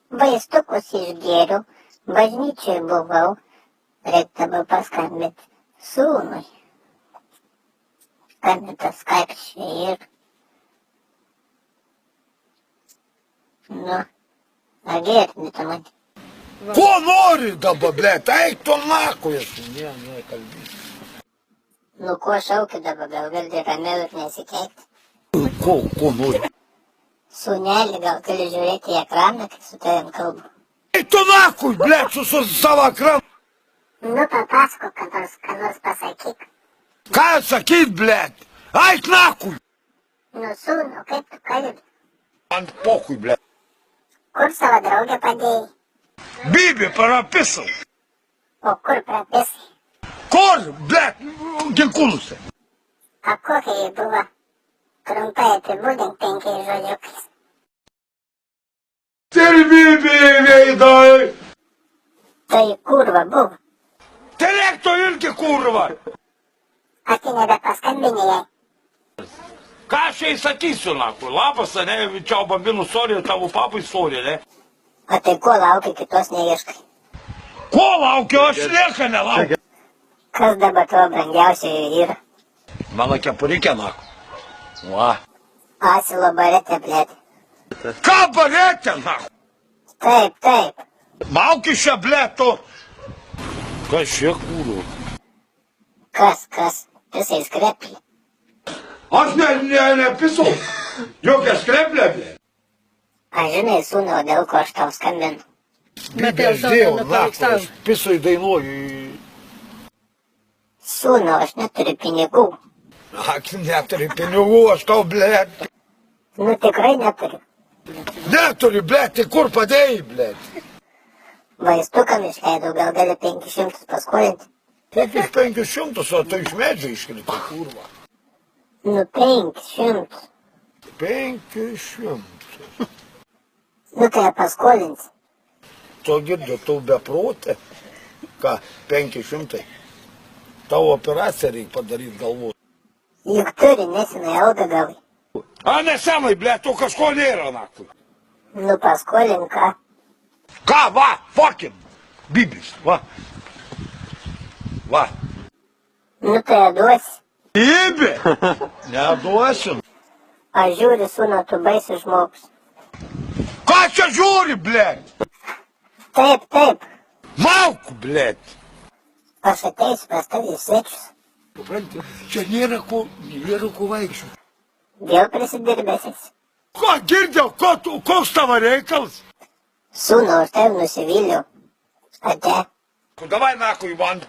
Vaistukus išgėriau, bažnyčioj buvau, reik dabar paskambinti sūnui. Skambintas Skype ir... Nu, agėrni tu man. Ko nori dabar, blėt, eik tu nakuj. Ne, kalbėsiu. Nu, ko šauki dabar, gal gali ramiau ir nesikeikti? Ko nori? Sūnelį, gal gali žiūrėti į ekraną, kai su tavim kalbu. Eik tu nakuj, blėt, su savo ekranu. Nu, papasako, ką nors pasakyk. Ką sakyt, blėt? Eik nakuj. Nu, sūnų, kaip tu kalbi? Ant pokuj, blėt. Kur savo draugę padėjai? Bibi, parapissau. O kur prapisai? Kur, blėt, ginkuluse. A kokia jį buvo? Trumpai apibūdink 5 žodžiukais. Ir Bibi veidai. Tai kurva buvo. Tai reiktų irgi kurva. A tai nebepaskambini jai? Ką aš jai sakysiu, naku? Labas, ne, čiau bambinu, sorry, tavo papai sorry, ne? O tai ko lauki, kitos neieškai? Ko laukiu, aš nieko nelaukiu. Kas dabar tavo brangiausioji yra? Mano kepurikė, naku. Va. Asilo barete, blėt. Ką barėtė, naku? Taip. Mauki šią blėtų. Kas šie kūrų? Kas? Pisai skreplį. Aš nepisau. Jokia skreplė, blėt. Aš žinai, sūnau, dėl ko aš tau skambinu. Bibi, aš dėjau, naku, aš pisui dainuoju. Sūnau, aš neturiu pinigų. Ak, neturi pinigų, aš tau, blėt. Nu, tikrai neturiu. Neturi, blėt, tai kur padėjai, blėt? Vaistukam išleidau, gal gali 500 paskolinti. Tiek iš 500, o tai iš medžio iškrito, kurva. Nu, 500. 500. Nu, tai paskolinsi. Tu girdė, tu beprotė. Ką, 500? Tavo operaciją reikia padaryti galvos. Juk turi nesenai algą gavai. A nesenai, blėt, tu kažko nėra, nakui. Nu, paskolink, ką? Ką, va, fucking, bibis, va. Va. Nu, tai duosi. Bibi! Neduosiu. Aš žiūriu, sūnau, tu baisus žmogus. Ką čia žiūri, blėt? Taip. Mauk, blėt. Aš ateisiu pas tavį į svečius. Supranti, čia nėra ko vaikščių. Vėl prisidirbėsis. Ko, girdėjau, koks tavo reikalas? Sūnau, aš tavim nusivyliau. Ate. Davai, nakui, man